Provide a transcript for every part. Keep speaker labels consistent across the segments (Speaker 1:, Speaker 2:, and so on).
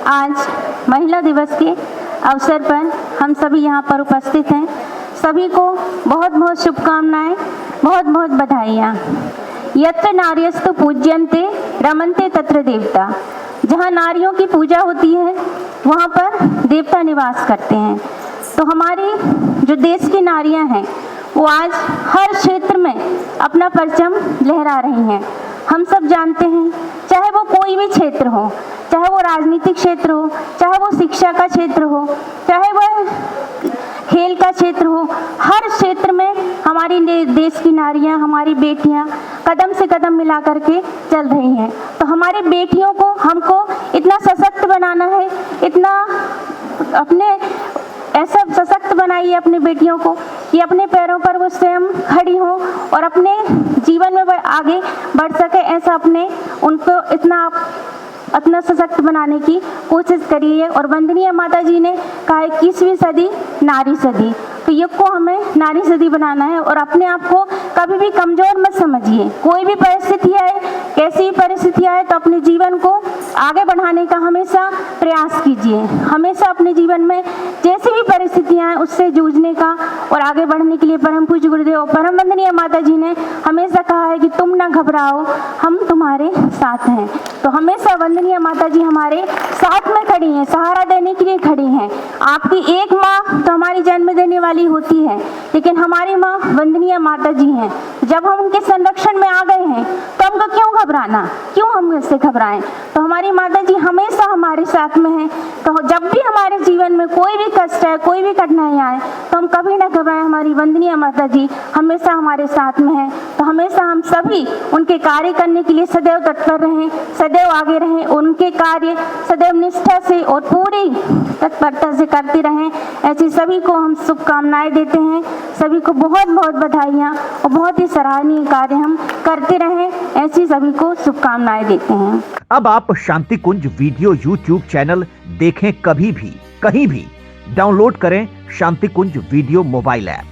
Speaker 1: आज महिला दिवस के अवसर पर हम सभी यहाँ पर उपस्थित हैं। सभी को बहुत बहुत शुभकामनाएं, बहुत बहुत बधाइयाँ। यत्र नार्यस्तु पूज्यन्ते रमन्ते तत्र देवता। जहाँ नारियों की पूजा होती है वहाँ पर देवता निवास करते हैं। तो हमारी जो देश की नारियाँ हैं वो आज हर क्षेत्र में अपना परचम लहरा रही हैं। हम सब जानते हैं, चाहे वो कोई भी क्षेत्र हो, चाहे वो राजनीतिक क्षेत्र हो, चाहे वो शिक्षा का क्षेत्र हो, चाहे वह खेल का क्षेत्र हो, हर क्षेत्र में हमारी देश की नारियां, हमारी बेटियां कदम से कदम मिला करके चल रही हैं। तो हमारी बेटियों को हमको इतना सशक्त बनाना है, इतना अपने ऐसा सशक्त बनाइए अपनी बेटियों को कि अपने पैरों पर वो स्वयं खड़ी हो और अपने जीवन में वह आगे बढ़ सके। ऐसा अपने उनको इतना सशक्त बनाने की कोशिश करिए। और वंदनीय माता जी ने कहा 21वीं सदी नारी सदी, तो युग को हमें नारी सदी बनाना है। और अपने आप को कभी भी कमजोर मत समझिए। कोई भी परिस्थिति आए, कैसी भी परिस्थिति आए, तो अपने जीवन को आगे बढ़ाने का हमेशा प्रयास कीजिए। हमेशा अपने जीवन में जैसी भी परिस्थितियां आए उससे जूझने का और आगे बढ़ने के लिए परम पूज्य गुरुदेव परम वंदनीय माता जी ने हमेशा कहा है कि तुम ना घबराओ, हम तुम्हारे साथ हैं। तो हमेशा वंदनीय माता जी हमारे साथ में खड़ी हैं, सहारा देने के लिए खड़ी हैं। आपकी एक माँ तो हमारी जन्म देने वाली होती है, लेकिन हमारी माँ वंदनीय माता जी हैं। जब हम उनके संरक्षण में आ गए हैं तो हमको क्यों घबराना, क्यों हम इससे घबराएं। तो हमारी माता जी हमेशा हमारे साथ में हैं। तो जब भी हमारे जीवन में कोई भी कष्ट है, कोई भी कठिनाई आए, तो हम कभी ना घबराएं। हमारी वंदनीय माता जी हमेशा हमारे साथ में हैं। तो हमेशा हम सभी उनके कार्य करने के लिए सदैव तत्पर रहें, सदैव आगे रहें, उनके कार्य सदैव निष्ठा से और पूरी तत्परता से करते रहें। ऐसी सभी को हम शुभकामनाएं देते हैं। सभी को बहुत बहुत बधाइयाँ और बहुत ही सराहनीय कार्य हम करते रहें, ऐसी सभी को शुभकामनाएं देते हैं।
Speaker 2: अब आप Shanti Kunj video YouTube channel देखें कभी भी कहीं भी। डाउनलोड करें Shanti Kunj video mobile app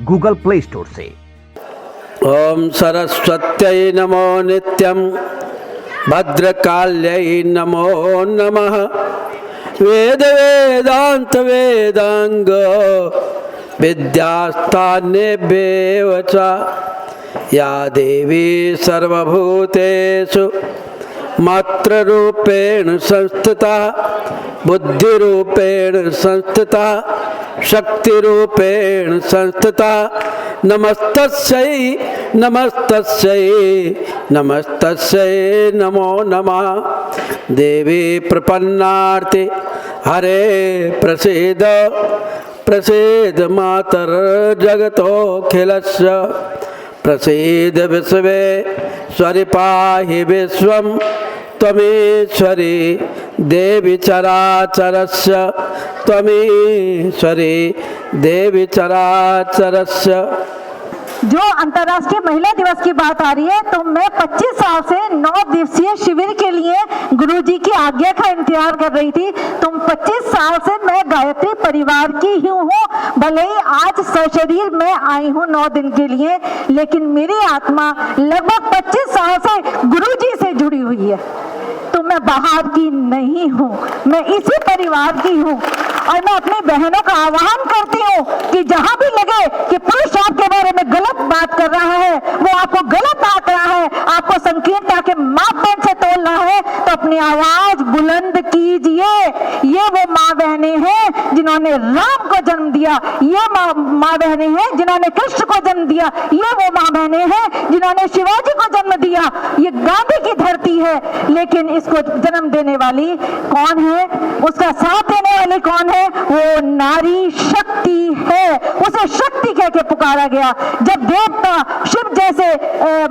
Speaker 2: Google Play Store से।
Speaker 3: ओम सरस्वत्यै नमो नित्यं भद्रकाल्यै नमो नमः। वेद वेदांत वेदांग विद्यास्थानेभ्यो च या देवी सर्वभूतेषु मात्ररूपेण संस्थिता बुद्धिरूपेण संस्थिता शक्तिरूपेण संस्थिता। नमस्तस्यै नमस्तस्यै नमस्तस्यै नमो नमः। देवी प्रपन्नार्ते हरे प्रसीद प्रसीद मातर जगतोऽखिलस्य प्रसीद विश्वेश्वरि पाहि विश्वं त्वमेश्वरी देवी चराचरस्य त्वमेश्वरी देवी चराचरस्य।
Speaker 4: जो अंतर्राष्ट्रीय महिला दिवस की बात आ रही है, तो मैं 25 साल से 9 दिवसीय शिविर के लिए गुरुजी की आज्ञा का इंतजार कर रही थी। तुम 25 साल से मैं गायत्री परिवार की ही हूँ, भले ही आज सशरीर में आई हूँ 9 दिन के लिए, लेकिन मेरी आत्मा लगभग 25 साल से गुरुजी से जुड़ी हुई है। तो मैं बाहर की नहीं हूँ, मैं इसी परिवार की हूँ। और मैं अपनी बहनों का आह्वान करती हूँ कि जहाँ भी लगे कि पुरुष आपके बारे में गलत बात कर रहा है, वो आपको गलत आंक रहा है, आपको संकीर्णता के मापदंड से तोल रहा है, तो अपनी आवाज बुलंद कीजिए। ये वो माँ बहनें हैं जिन्होंने राम को जन्म दिया, ये माँ बहनें हैं जिन्होंने कृष्ण को जन्म दिया, ये वो माँ बहनें हैं जिन्होंने शिवाजी को जन्म दिया। ये गांधी की धरती है, लेकिन इसको जन्म देने वाली कौन है, उसका साथ देने वाली कौन है? वो नारी शक्ति है। उसे शक्ति कह के पुकारा गया। जब देवता शिव जैसे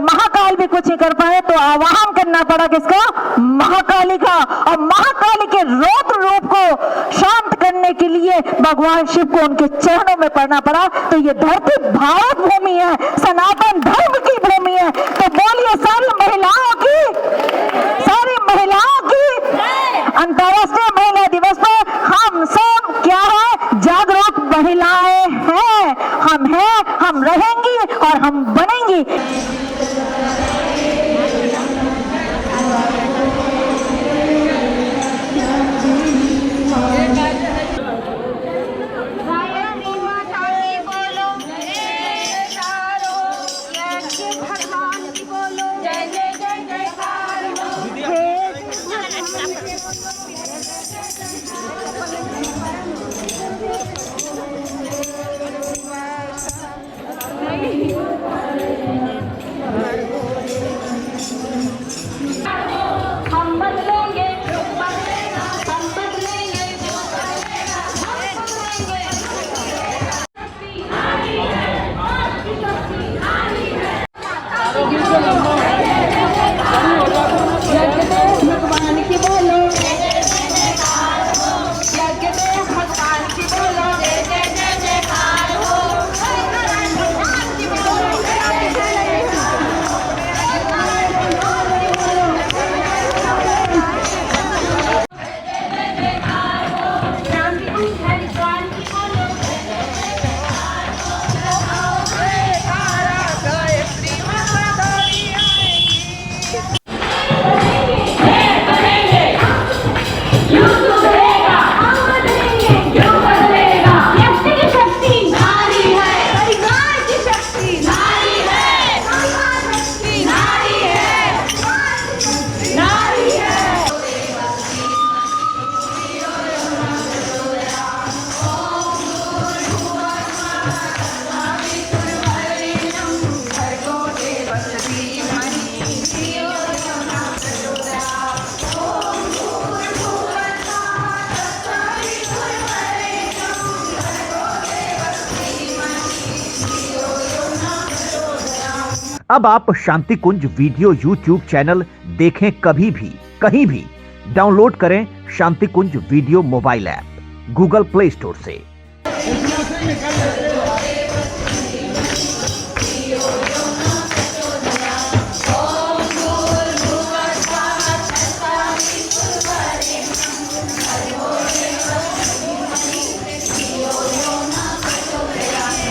Speaker 4: महाकाल भी कुछ नहीं कर पाए, तो आवाहन करना पड़ा किसका? महाकाली का। और महाकाली के रौद्र रूप को शांत करने के लिए भगवान शिव को उनके चरणों में पड़ना पड़ा। तो ये धरती भारत भूमि है, सनातन धर्म की भूमि है। तो बोलिए सारी महिलाओं की अंतर्राष्ट्रीय महिला दिवस पर हम सब क्या है? जागरूक महिलाएं हैं। हम रहेंगी और हम बनेंगी।
Speaker 2: अब आप Shanti Kunj video YouTube channel देखें कभी भी, कहीं भी। डाउनलोड करें Shanti Kunj video mobile app Google Play Store से।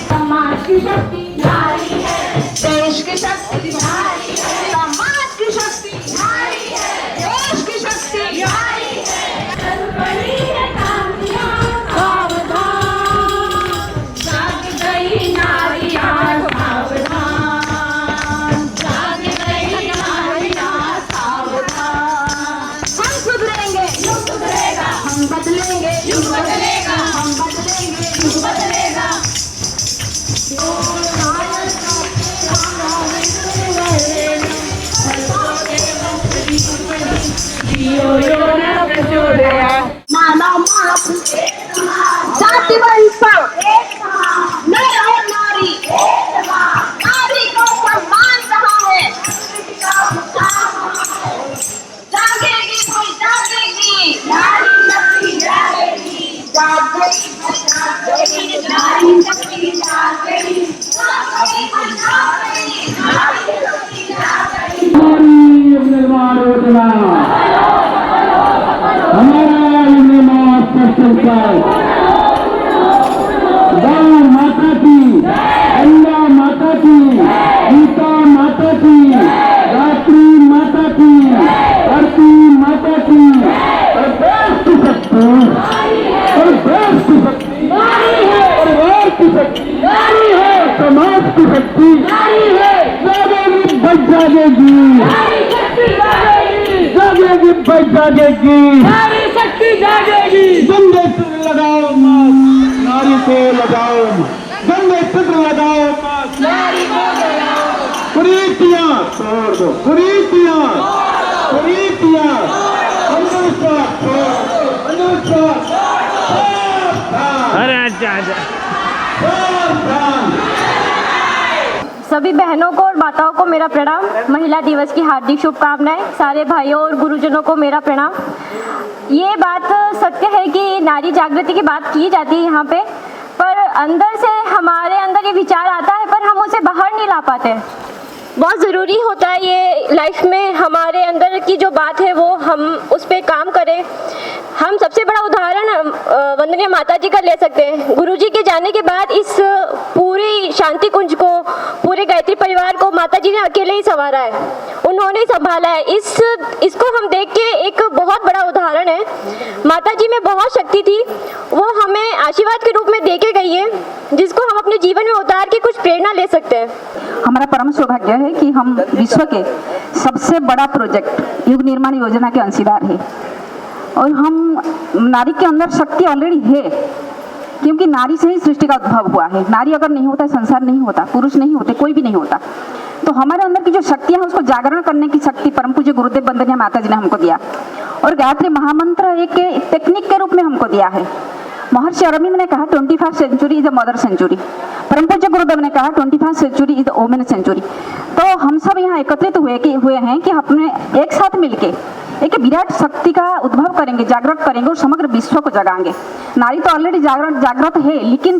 Speaker 5: समाज की शक्ति नारी है, देश की शक्ति नारी है, समाज की शक्ति नारी है, देश की शक्ति नारी है। बड़ी है कामयाब, सावधान, जाग गई नारियां सावधान, जाग गई नारियां सावधान। हम सुधरेंगे, युग सुधरेगा, हम बदलेंगे, युग बदलेगा, हम बदलेंगे, युग बदलेगा। जाति वंश नर और नारी, नारी को सम्मान कहाँ है? जागेगी कोई जागेगी, नारी शक्ति जागेगी, जागेगी नारी शक्ति जागेगी,
Speaker 6: निर्माण योजना हमारा निर्माण स्पेशल गौ माता की, गंगा माता की, गीता माता की, रात्रि माता की, धरती माता की, और देश की शक्ति, और देश की शक्ति, परिवार की शक्ति, समाज की शक्ति जागेगी, बच जागेगी, जागेगी, बच जागेगी, नारी शक्ति जागेगी। गंदे चित्र लगाओ मास्क, नारी को लगाओ, गंदे चित्र लगाओ मास्क, नारी को लगाओ, कुरीतियां छोड़ दो, कुरीतियां, कुरीतियां, अंधविश्वास छोड़ दो, अंधविश्वास,
Speaker 3: अरे आजा
Speaker 1: सभी बहनों को और माताओं को मेरा प्रणाम। महिला दिवस की हार्दिक शुभकामनाएं। सारे भाइयों और गुरुजनों को मेरा प्रणाम। ये बात सत्य है कि नारी जागृति की बात की जाती है यहाँ पे, पर अंदर से हमारे अंदर ये विचार आता है पर हम उसे बाहर नहीं ला पाते। बहुत ज़रूरी होता है ये लाइफ में, हमारे अंदर की जो बात है वो हम उस पर काम करें। हम सबसे बड़ा उदाहरण वंदनीय माता जी का ले सकते हैं। गुरुजी के जाने के बाद इस पूरी शांति कुंज को, पूरे गायत्री परिवार को माता जी ने अकेले ही संवारा है, उन्होंने संभाला है। इसको हम देख के एक बहुत बड़ा उदाहरण है। माता जी में बहुत शक्ति थी, वो हमें आशीर्वाद के रूप में दे के गई है, जिसको हम अपने जीवन में उतार के कुछ प्रेरणा ले सकते हैं।
Speaker 4: हमारा परम सौभाग्य है कि हम विश्व के सबसे बड़ा प्रोजेक्ट युग निर्माण योजना के अंशीदार हैं और हम नारी के अंदर शक्ति ऑलरेडी है, क्योंकि नारी से ही सृष्टि का उद्भव हुआ है। नारी अगर नहीं होता संसार नहीं होता, पुरुष नहीं होते, कोई भी नहीं होता। तो हमारे अंदर की जो शक्तियाँ है उसको जागरण करने की शक्ति परम पूज्य गुरुदेव वंदनीय माता जी ने हमको दिया और गायत्री महामंत्र एक टेक्निक के रूप में हमको दिया है। महर्षि अरविंद ने कहा 21st century is a mother century, परम पूज्य गुरुदेव ने कहा 21st century is a women century. तो हम सब यहाँ एकत्रित हुए हैं कि अपने एक साथ मिलके एक विराट शक्ति का उद्भव करेंगे, जागृत करेंगे और समग्र विश्व को जगाएंगे। नारी तो ऑलरेडी जागृत है, लेकिन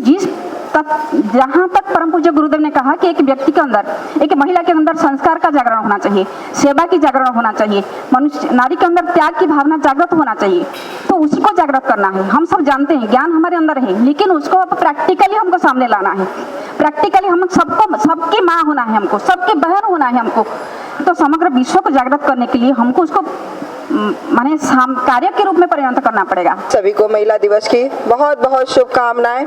Speaker 4: जहाँ तक परम पूज्य गुरुदेव ने कहा कि एक व्यक्ति के अंदर, एक महिला के अंदर संस्कार का जागरण होना चाहिए, सेवा की जागरण होना चाहिए, मनुष्य नारी के अंदर त्याग की भावना जागृत होना चाहिए, तो उसको जागृत करना है। हम सब जानते हैं ज्ञान हमारे अंदर है, लेकिन उसको अब प्रैक्टिकली हमको सामने लाना है। प्रैक्टिकली हम सबको, सबकी माँ होना है हमको, सबकी बहन होना है हमको। तो समग्र विश्व को जागृत करने के लिए हमको उसको माने कार्य के रूप में परिणत करना पड़ेगा।
Speaker 7: सभी को महिला दिवस की बहुत बहुत शुभकामनाएं।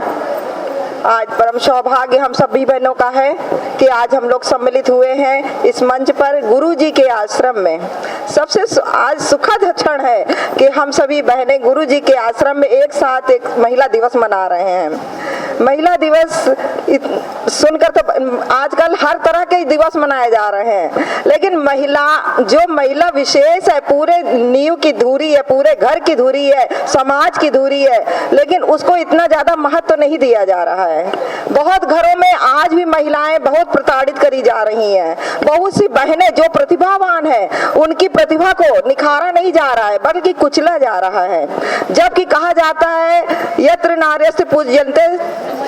Speaker 7: आज परम सौभाग्य हम सभी बहनों का है कि आज हम लोग सम्मिलित हुए हैं इस मंच पर गुरु जी के आश्रम में। सबसे आज सुखद क्षण है कि हम सभी बहनें गुरु जी के आश्रम में एक साथ एक महिला दिवस मना रहे हैं। महिला दिवस सुनकर तो आजकल हर तरह के दिवस मनाए जा रहे हैं, लेकिन महिला विशेष है, पूरे नींव की धुरी है, पूरे घर की धुरी है, समाज की धुरी है, लेकिन उसको इतना ज्यादा महत्व नहीं दिया जा रहा है। बहुत घरों में आज भी महिलाएं बहुत प्रताड़ित करी जा रही हैं। बहुत सी बहनें जो प्रतिभावान है, उनकी प्रतिभा को निखारा नहीं जा रहा है, बल्कि कुचला जा रहा है। जबकि कहा जाता है यत्र नार्यस्ते पूज्यन्ते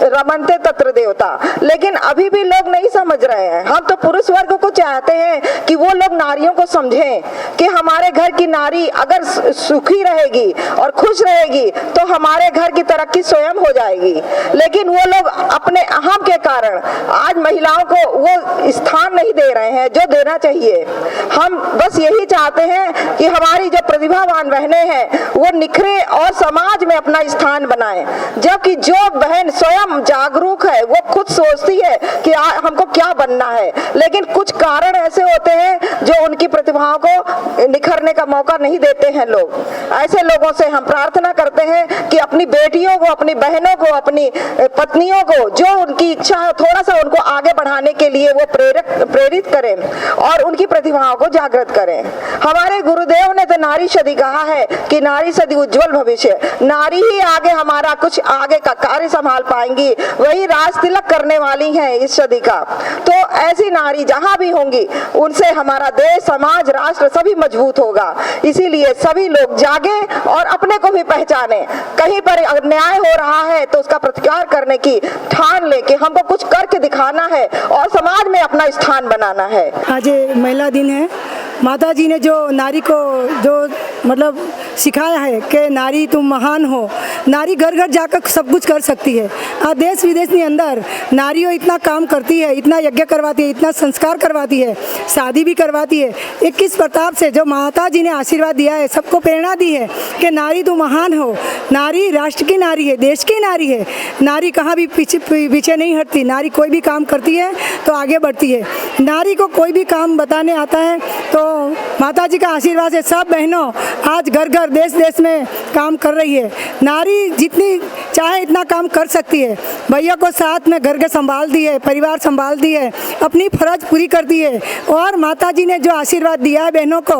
Speaker 7: रमन्ते तत्र देवता, लेकिन अभी भी लोग नहीं समझ रहे हैं। हम तो पुरुष वर्ग को चाहते हैं कि वो लोग नारियों को समझें कि हमारे घर की नारी अगर सुखी रहेगी और खुश रहेगी तो हमारे घर की तरक्की स्वयं हो जाएगी। लेकिन वो लोग अपने अहम के कारण आज महिलाओं को वो स्थान नहीं दे रहे हैं जो देना चाहिए। हम बस यही चाहते हैं कि हमारी जो प्रतिभावान बहनें हैं वो निखरे और समाज में अपना स्थान बनाएं। जबकि जो बहन स्वयं जागरूक है, वो खुद सोचती है कि हमको क्या बनना है, लेकिन कुछ कारण ऐसे होते हैं जो उनकी प्रतिभाओं को निखरने का मौका नहीं देते हैं लोग। ऐसे लोगों से हम प्रार्थना करते हैं कि अपनी बेटियों को, अपनी बहनों को, अपनी पत्नियों को जो उनकी इच्छा है थोड़ा सा उनको आगे बढ़ाने के लिए वो प्रेरित करें और उनकी प्रतिभाओं को जागृत करें। हमारे गुरुदेव ने तो नारी सदी कहा है कि नारी सदी उज्जवल भविष्य, नारी ही आगे हमारा कुछ आगे का कार्य संभाल पाएंगी, वही राज तिलक करने वाली हैं इस सदी का। तो ऐसी नारी जहां भी होंगी उनसे हमारा देश, समाज, राष्ट्र सभी मजबूत होगा। इसीलिए सभी लोग जागे और अपने को भी पहचाने। कहीं पर अन्याय हो रहा है तो उसका प्रतिकार करने की ठान ले कि हमको कुछ करके दिखाना है और समाज में अपना स्थान बनाना है।
Speaker 8: आज महिला दिन है। माता जी ने जो नारी को जो मतलब सिखाया है कि नारी तुम महान हो, नारी घर घर जाकर सब कुछ कर सकती है। आज देश विदेश के अंदर नारियों इतना काम करती है, इतना यज्ञ करवाती है, इतना संस्कार करवाती है, शादी भी करवाती है। 21 प्रताप से जो माता जी ने आशीर्वाद दिया है, सबको प्रेरणा दी है कि नारी तुम महान हो। नारी राष्ट्र की नारी है, देश की नारी है। नारी कहाँ भी पीछे नहीं हटती। नारी कोई भी काम करती है तो आगे बढ़ती है। नारी को कोई भी काम बताने आता है तो माता जी का आशीर्वाद से सब बहनों आज घर घर देश देश में काम कर रही है। नारी जितनी चाहे इतना काम कर सकती है। भैया को साथ में घर के संभाल दी है, परिवार संभाल दी है, अपनी फर्ज पूरी कर दी है। और माता जी ने जो आशीर्वाद दिया है बहनों को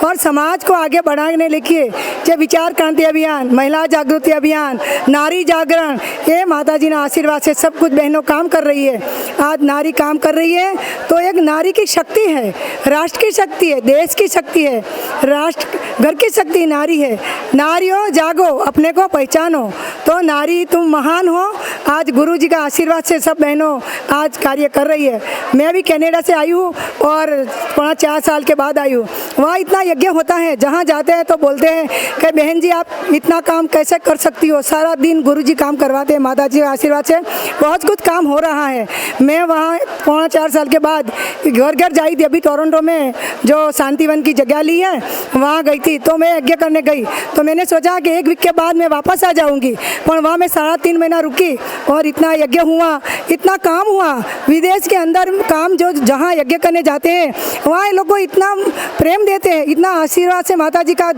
Speaker 8: और समाज को आगे बढ़ाने लेके जो विचार क्रांति अभियान, महिला जागृति अभियान, नारी जागरण, ये माता जी ने आशीर्वाद से सब कुछ बहनों काम कर रही है। आज नारी काम कर रही है तो एक नारी की शक्ति है, राष्ट्र की शक्ति है, देश की शक्ति है, राष्ट्र घर की शक्ति नारी है। नारियों जागो, अपने को पहचानो। तो नारी तुम महान हो। आज गुरु जी का आशीर्वाद से सब बहनों आज कार्य कर रही है। मैं भी कनाडा से आई हूँ और 4 साल के बाद आई हूँ। वहाँ इतना यज्ञ होता है, जहाँ जाते हैं तो बोलते हैं कि बहन जी आप इतना काम कैसे कर सकती हो। सारा दिन गुरु जी काम करवाते हैं। माता जी के आशीर्वाद से बहुत कुछ काम हो रहा है। मैं वहाँ 4 साल के बाद घर घर जाई थी। अभी टोरंटो में जो शांतिवन की जगह ली है वहाँ गई थी, तो मैं यज्ञ करने गई। तो मैंने सोचा कि 1 वीक के बाद मैं वापस आ जाऊँगी, पर वहाँ मैं 3.5 महीना रुकी और इतना यज्ञ हुआ, इतना काम हुआ। विदेश के अंदर काम जो जहाँ यज्ञ करने जाते हैं वहाँ लोग को इतना प्रेम देते हैं, इतना आशीर्वाद से माता जी का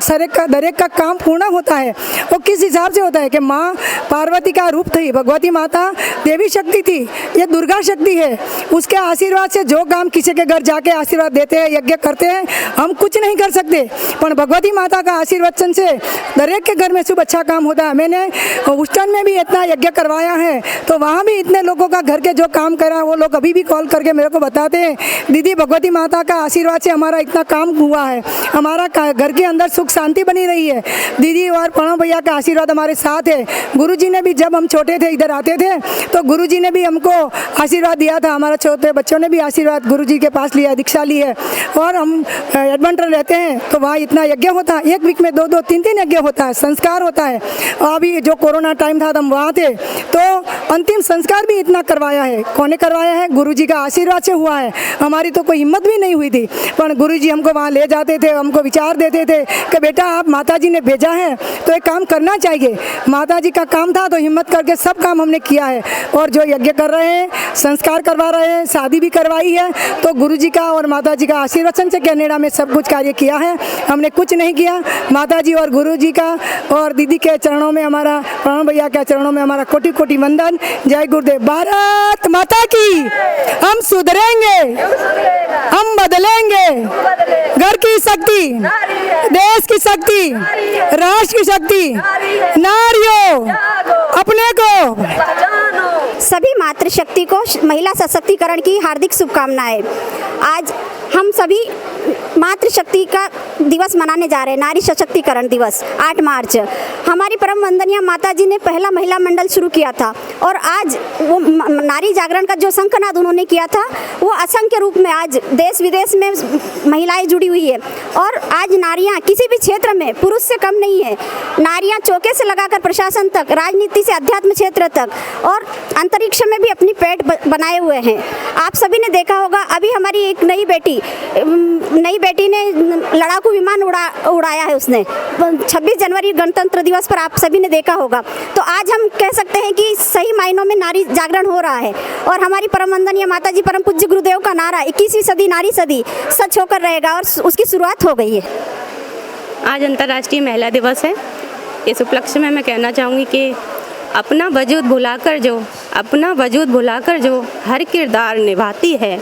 Speaker 8: दरेक का काम पूर्ण होता है। वो किस हिसाब से होता है कि माँ पार्वती का रूप थी, भगवती माता देवी शक्ति थी, ये दुर्गा शक्ति है। उसके आशीर्वाद से जो काम किसी के घर जाके आशीर्वाद देते हैं, यज्ञ करते हैं, हम कुछ नहीं कर सकते, पर भगवती माता का आशीर्वचन से दरेक के घर में शुभ अच्छा काम होता है। मैंने ह्यूस्टन में भी इतना यज्ञ करवाया है, तो वहाँ भी इतने लोगों का घर के जो काम करा वो लोग अभी भी कॉल करके मेरे को बताते हैं, दीदी भगवती माता का आशीर्वाद से हमारा इतना काम हुआ है, हमारा घर के अंदर सुख शांति बनी रही है। दीदी और प्रणव भैया का आशीर्वाद हमारे साथ है। गुरुजी ने भी जब हम छोटे थे इधर आते थे तो गुरुजी ने भी हमको आशीर्वाद दिया था। हमारे छोटे बच्चों ने भी आशीर्वाद गुरुजी के पास लिया, दीक्षा ली है। और हम एडमंटन रहते हैं तो वहाँ इतना यज्ञ होता है, 1 वीक में 2-2, 3-3 यज्ञ होता है, संस्कार होता है। अभी जो कोरोना टाइम था हम वहाँ थे तो अंतिम संस्कार भी इतना करवाया है। कौन करवाया है? गुरुजी का आशीर्वाद से हुआ है। हमारी तो कोई हिम्मत भी नहीं हुई थी, पर गुरुजी हमको वहाँ ले जाते थे, हमको विचार देते थे कि बेटा आप माता जी ने भेजा है तो एक काम करना चाहिए। माता जी का काम था तो हिम्मत करके सब काम हमने किया है। और जो यज्ञ कर रहे हैं, संस्कार करवा रहे हैं, शादी भी करवाई है, तो गुरुजी का और माता जी का आशीर्वचन से कनाडा में सब कुछ कार्य किया है। हमने कुछ नहीं किया। माता जी और गुरुजी का और दीदी के चरणों में हमारा प्रणव भैया मैया के चरणों में हमारा कोटि कोटि वंदन। जय गुरुदेव। भारत माता की। हम सुधरेंगे, हम बदलेंगे। घर की शक्ति, देश की शक्ति, राष्ट्र की शक्ति, नारियों अपने को।
Speaker 9: सभी मातृशक्ति को महिला सशक्तिकरण की हार्दिक शुभकामनाएं। आज हम सभी मातृशक्ति का दिवस मनाने जा रहे हैं, नारी सशक्तिकरण दिवस 8 मार्च। हमारी परम वंदनीय माता जी ने पहला महिला मंडल शुरू किया था और आज वो नारी जागरण का जो शंखनाद उन्होंने किया था वो असंख्य रूप में आज देश विदेश में महिलाएं जुड़ी हुई है। और आज नारियां किसी भी क्षेत्र में पुरुष से कम नहीं है। नारियां चौके से लगाकर प्रशासन तक, राजनीति से अध्यात्म क्षेत्र तक और अंतरिक्ष में भी अपनी पैठ बनाए हुए हैं। आप सभी ने देखा होगा, अभी हमारी एक नई बेटी ने लड़ाकू विमान उड़ाया है। उसने 26 जनवरी गणतंत्र दिवस पर आप सभी ने देखा होगा। तो आज हम कह सकते हैं कि सही मायनों में नारी जागरण हो रहा है और हमारी परम वंदनीय माता जी परम पूज्य गुरुदेव का नारा 21वीं सदी नारी सदी सच होकर रहेगा और उसकी शुरुआत हो गई है।
Speaker 10: आज अंतर्राष्ट्रीय महिला दिवस है। इस उपलक्ष्य में मैं कहना चाहूँगी कि अपना वजूद भुलाकर जो हर किरदार निभाती है,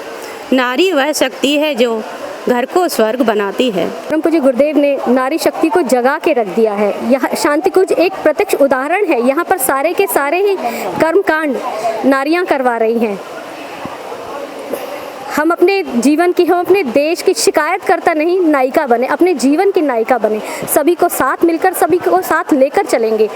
Speaker 10: नारी वह शक्ति है जो घर को स्वर्ग बनाती है।
Speaker 11: परम पूज्य गुरुदेव ने नारी शक्ति को जगा के रख दिया है। यह शांति कुंज एक प्रत्यक्ष उदाहरण है। यहाँ पर सारे के सारे ही कर्मकांड नारियां करवा रही हैं। हम अपने जीवन की, हम अपने देश की शिकायत करता नहीं, नायिका बने, अपने जीवन की नायिका बने। सभी को साथ मिलकर, सभी को साथ लेकर चलेंगे।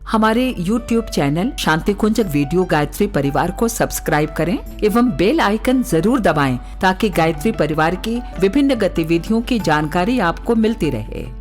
Speaker 12: हमारे YouTube चैनल शांति कुंज वीडियो गायत्री परिवार को सब्सक्राइब करें एवं बेल आइकन जरूर दबाएं ताकि गायत्री परिवार की विभिन्न गतिविधियों की जानकारी आपको मिलती रहे।